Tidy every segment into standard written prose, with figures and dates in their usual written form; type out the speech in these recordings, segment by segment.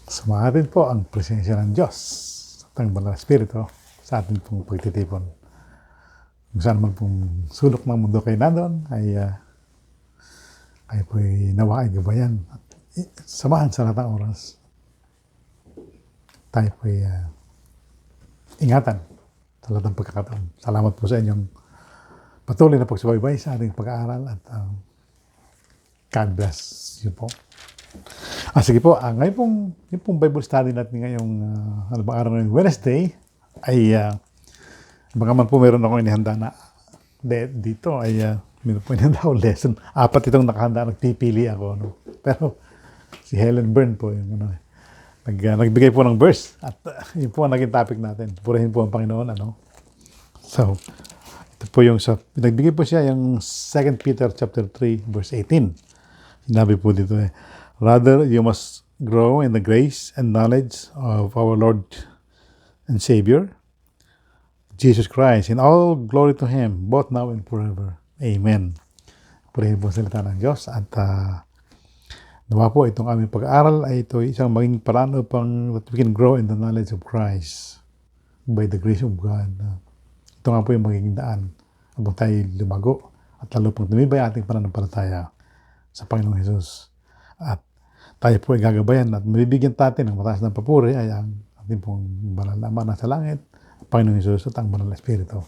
Sumatin po ang presensya ng Diyos at ang Banal na Espiritu sa ating pong pagtitipon. Kung saan man pong sulok ng mundo kayo nandun, ay po'y nawa ay gabayan at samahan sa lahat ng oras. Tayo po'y ingatan sa lahat ng pagkakataon. Salamat po sa inyong patuloy na pagsubaybay sa ating pag-aaral at God bless you po. Sige po, ngayon yung pong Bible study natin ngayong araw ng Wednesday ay baka man po meron akong inihanda na dito ay meron po inihanda akong lesson. 4 itong nakahanda, nagpipili ako. No? Pero si Helen Byrne po yung nagbigay po ng verse at yun po ang naging topic natin. Purihin po ang Panginoon. So, ito po yung nagbigay po siya yung 2 Peter chapter 3 verse 18. Sinabi po dito rather, you must grow in the grace and knowledge of our Lord and Savior, Jesus Christ, in all glory to Him, both now and forever. Amen. Purihin po salita ng Diyos at nawa po itong aming pag-aaral ay ito isang maging paraan upang that we can grow in the knowledge of Christ by the grace of God. Ito nga po yung magiging daan habang tayo lumago at lalo pang tumibay ating pananampalataya sa Panginoong Hesus. At tayo po ay gagabayan at mabibigyan natin ng mataas ng papuri ay ang ating pong banal na Ama na sa langit, Panginoong Hesus at ang Banal na Espiritu.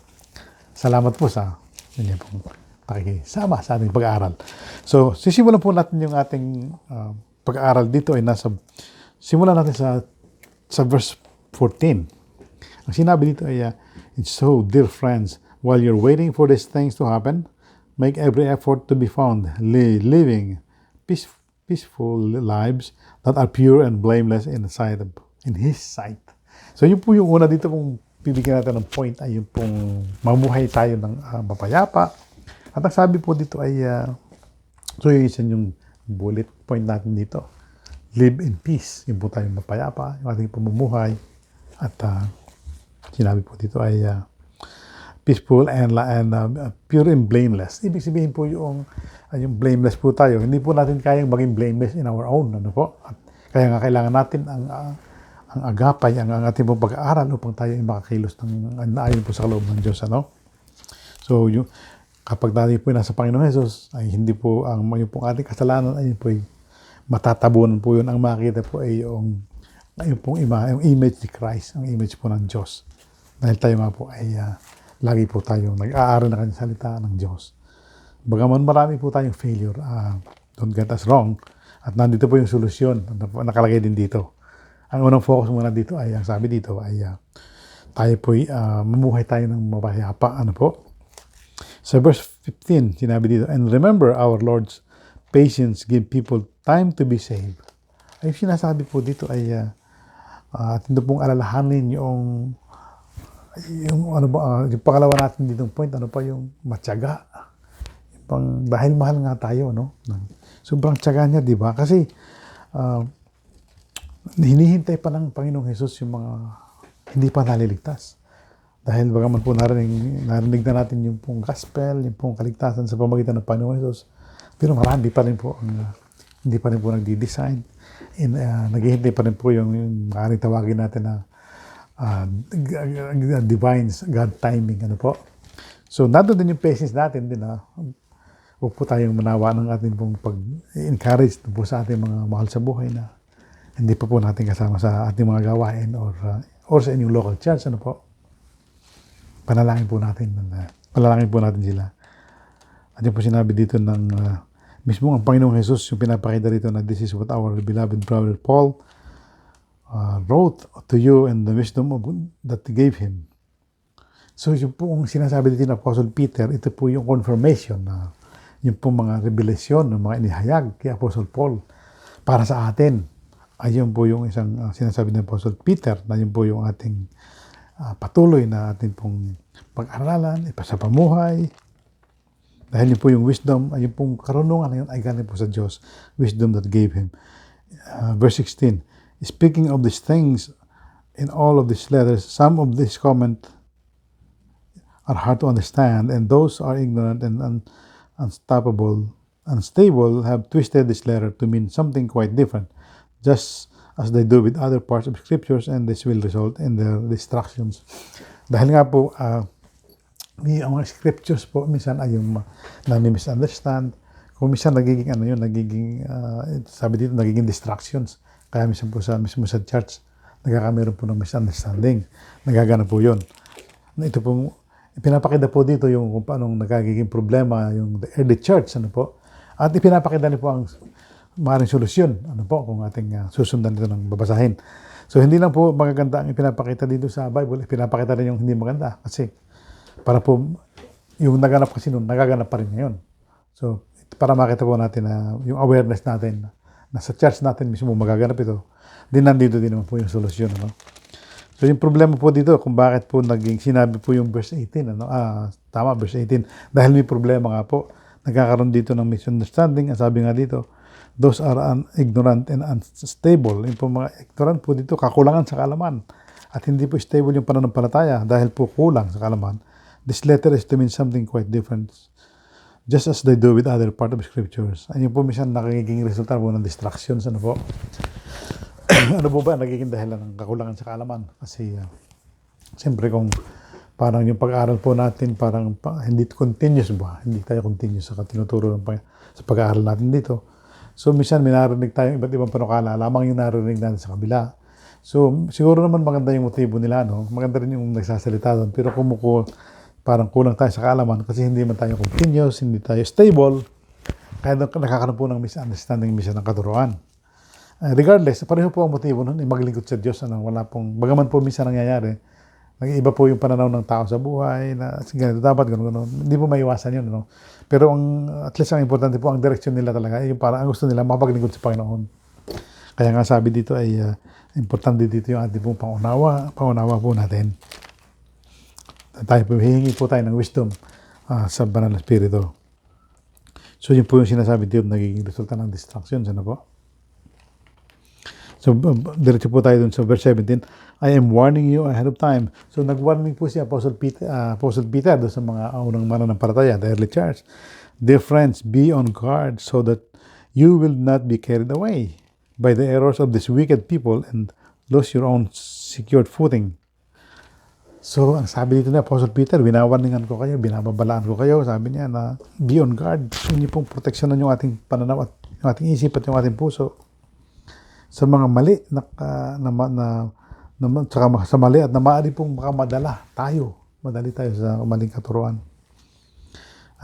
Salamat po sa inyo pong pakikisama sa ating pag-aaral. So, sisimulan po natin yung ating pag-aaral dito ay simulan natin sa verse 14. Ang sinabi dito ay, it's so, dear friends, while you're waiting for these things to happen, make every effort to be found living peaceful lives that are pure and blameless in His sight. So yun po yung una dito kung bibigyan natin ng point ay yung pong mamuhay tayo ng mapayapa. At ang sabi po dito ay, so yung isa yung bullet point natin dito. Live in peace. Yung po tayong mapayapa, yung ating pamumuhay. At sinabi po dito ay peaceful and pure and blameless. Ibig sabihin po yung blameless po tayo. Hindi po natin kayang maging blameless in our own. At kaya nga kailangan natin ang agapay, ang ating pong pag-aaral upang tayo ay makakilos ng naayon po sa kalooban ng Diyos. So, kapag tayo po nasa Panginoong Hesus, ay hindi po yung pong ating kasalanan ay po matatabunan po yun. Ang makikita po ay yung image ni Christ, ang image po ng Diyos. Dahil tayo nga po ay lagi po tayong nag-aaral na kanyang salita ng Diyos. Bagaman marami po tayong failure, don't get us wrong, at nandito po yung solusyon, nakalagay din dito. Ang unang focus muna dito ay, ang sabi dito ay, tayo po mamuhay tayo ng mapayapa. Sa verse 15, sinabi dito, and remember our Lord's patience give people time to be saved. Ay sinasabi po dito ay, ito pong alalahanin yung pangalawa natin ditong point, yung matyaga. Dahil mahal nga tayo, sobrang tiyaga niya, di ba? Kasi, hinihintay pa ng Panginoong Hesus yung mga hindi pa naliligtas. Dahil bagaman po narinig na natin yung pong gospel, yung pong kaligtasan sa pamagitan ng Panginoong Hesus, pero marami pa rin po hindi pa rin po nagdi-design. Naghihintay pa rin po yung maaaring tawagin natin na divine God timing, So, nandun din yung patience natin din, huwag po tayong manawa ng ating pong pag-encourage po sa ating mga mahal sa buhay na hindi pa po natin kasama sa ating mga gawain or sa inyong local church, panalangin po natin sila. At yung po sinabi dito ng mismo ang Panginoong Hesus, yung pinapakita dito na this is what our beloved brother Paul wrote to you and the wisdom that he gave him. So yung po ang sinasabi dito ng Apostle Peter, ito po yung confirmation na yung po mga revelasyon ng mga inihayag kay Apostle Paul para sa atin. Ayun po yung isang sinasabi ng Apostle Peter na yun po yung ating patuloy na ating pong pag-aralan, ipasapamuhay. Dahil yun po yung wisdom, ayun pong karunungan na yun ay galing po sa Diyos. Wisdom that gave him. Verse 16, speaking of these things in all of these letters, some of these comments are hard to understand, and those are ignorant and unstable, have twisted this letter to mean something quite different, just as they do with other parts of scriptures, and this will result in their distractions. Dahil nga po, ang mga scriptures po, minsan ay yung nami-misunderstand. Kung minsan nagiging, sabi dito, nagiging distractions. Kaya minsan po mismo sa church, nagkakameron po ng misunderstanding. Nagaganap po yun. Ito pong, ipinapakita po dito yung kung paano nagiging problema yung the early church, at ipinapakita niyo po ang maaaring solusyon, kung ating susundan dito ng babasahin. So, hindi lang po magaganda ang ipinapakita dito sa Bible, ipinapakita rin yung hindi maganda. Kasi, para po, yung naganap kasi noon, nagaganap pa rin ngayon. So, para makita po natin na yung awareness natin, na sa church natin mismo magaganap ito, nandito din naman po yung solusyon. So, yung problema po dito, kung bakit po naging sinabi po yung verse 18, tama, verse 18, dahil may problema nga po, nagkakaroon dito ng misunderstanding, sabi nga dito, those are ignorant and unstable. Yung po mga ignorant po dito, kakulangan sa kaalaman. At hindi po stable yung pananampalataya dahil po kulang sa kaalaman. This letter is to mean something quite different. Just as they do with other part of scriptures. Ayun po minsan nakikiging resulta po ng distractions. Ano po ba nagiging dahilan ng kakulangan sa kaalaman? Kasi siyempre kung parang yung pag-aaral po natin parang hindi continuous ba? Hindi tayo continuous sa tinuturo sa pag-aaral natin dito. So minsan may narinig tayong iba't ibang panukala, lamang yung narinig natin sa kabila. So siguro naman maganda yung motibo nila, maganda rin yung nagsasalita doon. Pero parang kulang tayo sa kaalaman kasi hindi man tayo continuous, hindi tayo stable. Kaya nakakaroon po ng misunderstanding, ng katuruan. Regardless, pareho po ang motibo nun, maglingkod sa Diyos. Wala pong, bagaman po minsan nangyayari, nag-iba po yung pananaw ng tao sa buhay, na ganito dapat, gano'n. Hindi po maiwasan yun. Pero at least ang importante po, ang direksyon nila talaga, yung parang ang gusto nila, makapaglingkod sa Panginoon. Kaya nga sabi dito ay, importante dito yung ating pong pangunawa po natin. Tayo po, hihingi po tayo ng wisdom sa Banal na Espiritu. So, yun po yung sinasabi dito, nagiging resulta ng distractions. Po? So, diretso po tayo dun sa verse 17. I am warning you ahead of time. So, nag-warning po si Apostle Peter doon sa mga unang mananampalataya, the early church. Dear friends, be on guard so that you will not be carried away by the errors of these wicked people and lose your own secured footing. So, ang sabi dito ni Apostle Peter, binawarningan ko kayo, binababalaan ko kayo, sabi niya na be on guard. Hindi pong proteksyonan yung ating pananaw at yung ating isip at yung ating puso sa mga mali sa mali at na maaari pong madali tayo sa maling katuruan.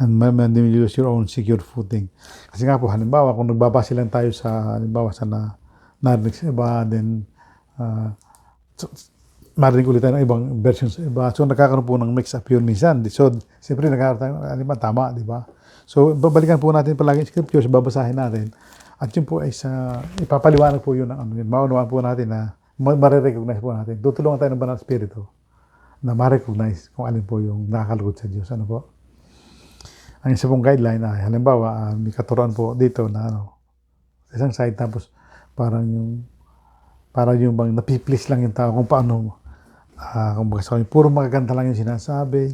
And you lose your own secure footing. Kasi nga po, halimbawa, kung nagbabase lang tayo sa narinig sa iba, then marinig ulit tayo ng ibang versions sa iba. So, nagkakaroon po ng mix-up yun minsan. So, siyempre, nagkakaroon tayo, tama, di ba? So, babalikan po natin palagi yung scriptures, babasahin natin. At yun po ay ipapaliwanag po yun, maunawaan po natin na, marirecognize po natin. Tutulungan tayo ng Banal Espiritu na ma-recognize kung alin po yung nakakalugod sa Diyos. Ano po? Ang isa pong guideline ay, halimbawa, may katuruan po dito na, isang side, tapos parang yung bang napiplease lang yung tao kung paano puro magaganda lang yung sinasabi.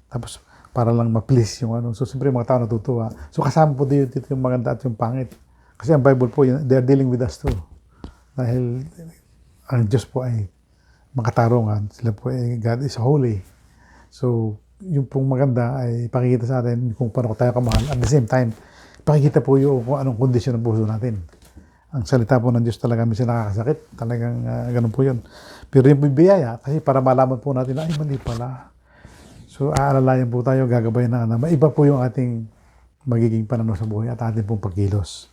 Tapos, para lang ma-please yung So, siyempre, mga tao natutuwa. So, kasama po dito yung maganda at yung pangit. Kasi ang Bible po, they are dealing with us too. Dahil, ang Diyos po ay makatarungan. Sila po ay, God is holy. So, yung pong maganda ay pakikita sa atin kung paano tayo kamahal. At the same time, pakikita po yung kung anong kondisyon ng puso natin. Ang salita po ng Diyos talaga minsan nakakasakit. Talagang ganun po yun. Pero yung biyaya, kasi para malaman po natin na, ay mali pala. So, aalalayan po tayo, gagabayan na maiba po yung ating magiging pananaw sa buhay at ating pong pagkilos.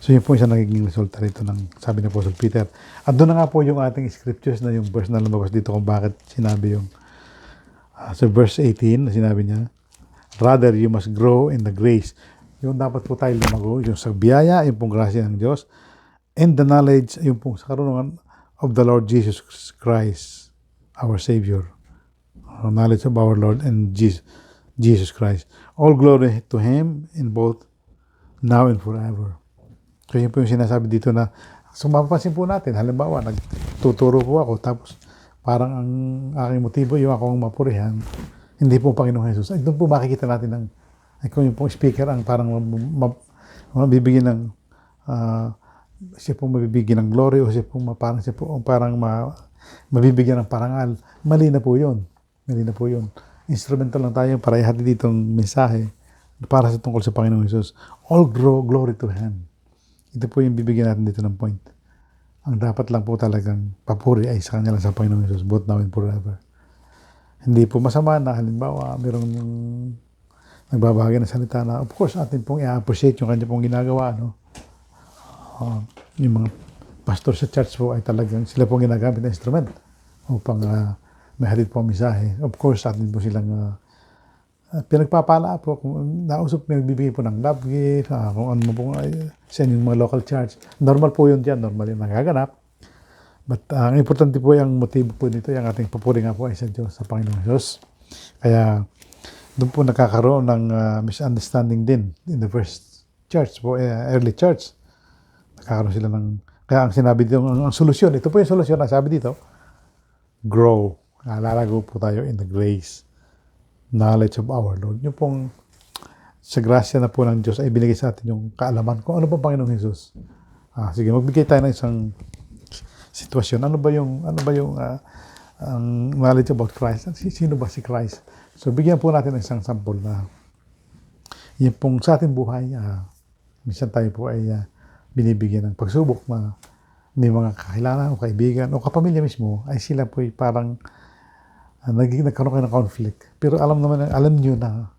So, yun po yung nagiging resulta rito ng sabi ni Apostle Peter. At doon na nga po yung ating scriptures na yung verse na lumabas dito kung bakit sinabi yung sa verse 18 na sinabi niya, rather you must grow in the grace. Yung dapat po tayo lumago, yung sa biyaya, yung pong grasya ng Diyos, and the knowledge, yung pong sa karunungan of the Lord Jesus Christ, our Savior. Knowledge of our Lord and Jesus Christ. All glory to Him in both now and forever. So yun po yung sinasabi dito na, so mapapansin po natin, halimbawa, nagtuturo po ako, tapos parang ang aking motibo, yung akong mapurihan, hindi po Panginoong Jesus. Ay, doon po makikita natin ng kung yung pong speaker ang parang mabibigyan ng siya po mabibigyan ng glory o siya po parang mabibigyan ng parangal. Mali na po yun. Mali na po yun. Instrumental lang tayo para ihatid ditong mensahe para sa tungkol sa Panginoong Hesus. All glory to Him. Ito po yung bibigyan natin dito ng point. Ang dapat lang po talagang papuri ay sa Kanya lang sa Panginoong Hesus, both now and forever. Hindi po masama na halimbawa mayroong nagbabahagi ng salita na of course atin pong i-appreciate yung Kanya pong ginagawa. No? Yung mga pastor sa church po ay talagang sila pong ginagamit na instrument upang may hatid po ang mensahe. Of course, atin po silang pinagpapala po. Kung nausap, may bibigay po ng love gift, kung ano mo po sa inyong mga local church. Normal po yun dyan, normal yung nagaganap. But ang importante po yung motibo po nito, yung ating papuri nga po ay sa Diyos, sa Panginoong Diyos. Kaya doon po nakakaroon ng misunderstanding din in the first church po, early church. Nakakaroon sila ng, kaya ang sinabi dito, ang solusyon, ito po yung solusyon na sabi dito, grow. Lalago po tayo in the grace, knowledge of our Lord. Yung pong sa grasya na po ng Diyos ay binigay sa atin yung kaalaman kung ano pa Panginoong Jesus. Sige, magbigay tayo ng isang sitwasyon. Ano ba yung ang knowledge about Christ? Sino ba si Christ? So, bigyan po natin ng isang sample na yung pong sa ating buhay, minsan tayo po ay binibigyan ng pagsubok na may mga kakilala o kaibigan o kapamilya mismo ay sila po ay parang nagkaroon kayo ng conflict. Pero alam nyo na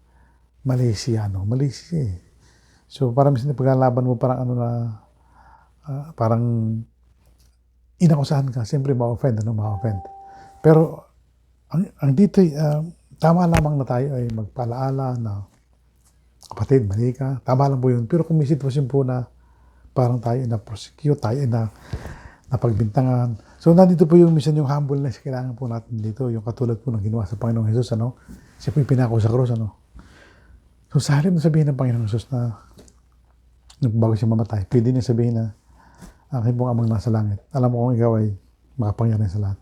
mali siya. So parang minsan paglalaban mo parang parang inakusahan ka, siyempre ma-offend. Pero ang dito tama lamang na tayo ay magpalaala na kapatid, mali ka. Tama lang po yun. Pero kung may sitwasyon po na parang tayo na-prosecute, tayo na napagbintangan. So, nandito po yung minsan yung humbleness, kailangan po natin dito, yung katulad po ng ginawa sa Panginoong Hesus, siya po yung pinako sa krus, So, sa halip na sabihin ng Panginoong Hesus na bago siya mamatay, pwede niya sabihin na aking pong amang nasa langit. Alam mo kung ikaw ay makapangyarihan sa lahat.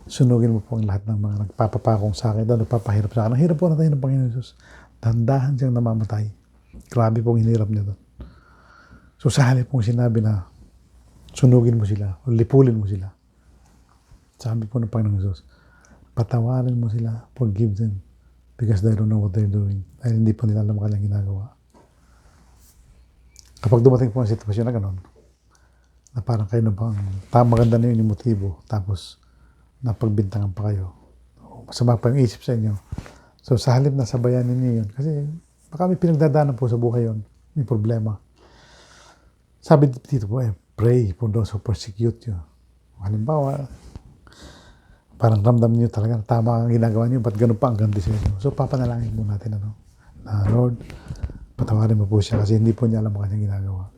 Sunugin mo po ang lahat ng mga nagpapapakong sa akin, nagpapahirap sa akin. Ang hirap po na tayo ng Panginoong Hesus. Dandahan siyang namamatay. Grabe pong hinirap niya doon. So, sa halip pong sinabi na sunugin mo sila o lipulin mo sila. Sabi po ng Panginoong Hesus, patawarin mo sila, forgive them because they don't know what they're doing. Dahil hindi po nila alam kanilang ginagawa. Kapag dumating po ang sitwasyon na gano'n, na parang kayo na bang maganda na yun yung motibo, tapos napagbintangan pa kayo, masama pa yung isip sa inyo. So sa halip na sabayanin niyo yun, kasi baka may pinagdadaanan po sa buhay yun, may problema. Sabi dito po pray for those who persecute you. Halimbawa, parang ramdam niyo talaga tama ang ginagawa niyo, ba't ganun pa ang ganti sa inyo? So, papanalangin po natin, na Lord, patawarin mo po siya kasi hindi po niya alam ang kanyang ginagawa.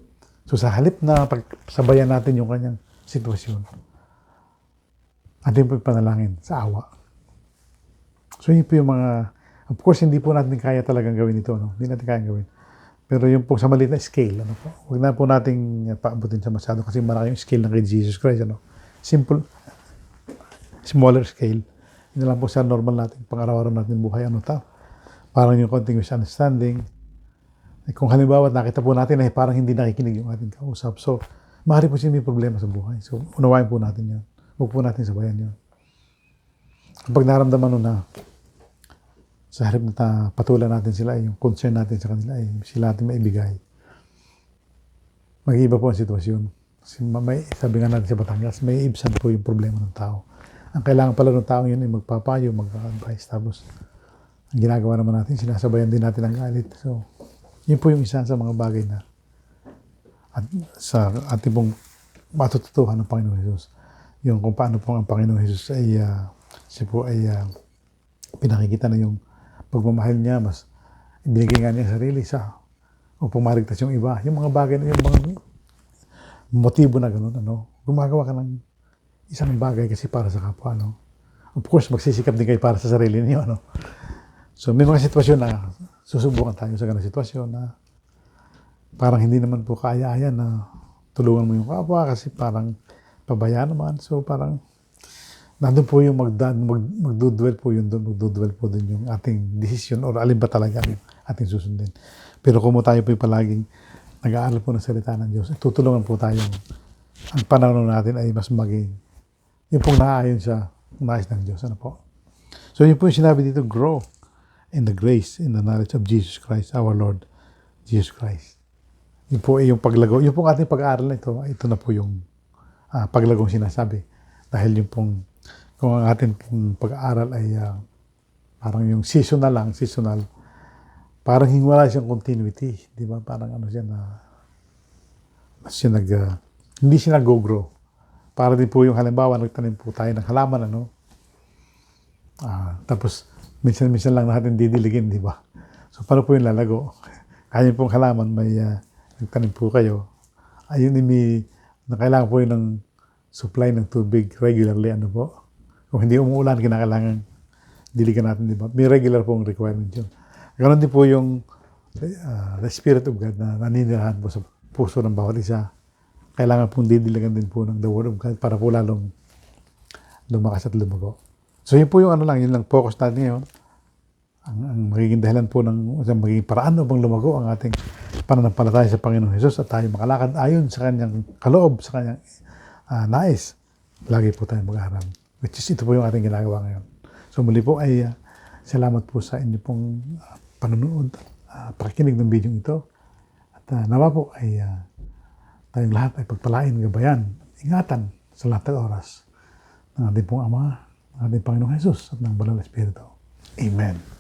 So, sa halip na pagsabayan natin yung kanyang sitwasyon, atin po panalangin sa awa. So, yun po yung mga, of course, hindi po natin kaya talagang gawin ito, Hindi natin kaya gawin. Pero yung po sa maliit na scale, huwag na po nating paabutin sa masyado kasi malaki yung scale ng kay Jesus Christ, Simple, smaller scale. Yun lang po sa normal natin, pang-araw-araw natin buhay, Parang yung konting misunderstanding. Kung halimbawa, nakita po natin ay parang hindi nakikinig yung ating kausap. So, maaari po siya may problema sa buhay. So, unawain po natin yun. Huwag po natin sabayan yun. Kapag naramdaman na sa harap na patulan natin sila, yung concern natin sa kanila, sila natin maibigay. Mag-iiba po ang sitwasyon. Sabi nga natin sa Batangas, may ibsan po yung problema ng tao. Ang kailangan pala ng tao yun ay magpapayo, mag-advise. Tapos, ang ginagawa naman natin, sinasabayan din natin ang galit. So, yun po yung isa sa mga bagay na at sa ating pong matututuhan ng Panginoong Hesus. Yung kung paano po ang Panginoong Hesus ay siya po ay pinakikita na yung pagmamahal niya, mas ibinigay nga niya sarili upang maligtas yung iba. Yung mga bagay, yung mga motibo na gano'n, gumagawa ka ng isang bagay kasi para sa kapwa, Of course, magsisikap din kayo para sa sarili niyo, So, may mga sitwasyon na susubukan tayo sa ganang sitwasyon na parang hindi naman po kaya-aya na tulungan mo yung kapwa kasi parang pabayaan naman. So, parang nandun po yung magdudwell po yun doon, magdudwell po doon yung ating desisyon or alin ba talaga ang ating susundin. Pero kung tayo po yung palaging nag-aaral po ng salita ng Diyos, tutulungan po tayong ang pananaw natin ay mas maging yung pong naaayon sa nais ng Diyos. Ano po? So yun po yung sinabi dito, grow in the grace, in the knowledge of Jesus Christ, our Lord Jesus Christ. Yun po ay yung paglago. Yung pong ating pag-aaral na ito na po yung paglagong sinasabi. Dahil yung pong, kung ang ating pong pag-aaral ay parang yung seasonal, parang wala siyang continuity. Di ba? Parang ano siya hindi siya nag-grow. Para din po yung halimbawa, nagtanim po tayo ng halaman, tapos minsan lang natin didiligin, di ba? So paano po yung lalago? Kaya pong halaman, may nagtanim po kayo, ayun na kailangan po yun ng supply ng tubig regularly, Kung hindi umuulan, kinakailangan diligan natin, di ba? May regular pong requirement yun. Ganon din po yung the Spirit of God na naninirahan po sa puso ng bawat isa. Kailangan pong didiligan din po ng the Word of God para po lalong lumakas at lumago. So yun po yung yun lang focus natin ngayon. Ang magiging dahilan po ng magiging paraan upang lumago ang ating pananampalataya sa Panginoong Hesus at tayo makalakad ayon sa kanyang kaloob, sa kanyang nais. Lagi po tayo mag-aaral. Which is ito po yung ating ginagawa ngayon. So muli po ay salamat po sa inyo pong panonood, pakikinig ng video ito. At nawa po ay tayong lahat ay pagpalain, gabayan, ingatan sa lahat ng oras ng ating pong Ama, ng ating Panginoong Hesus at ng Banal na Espiritu. Amen.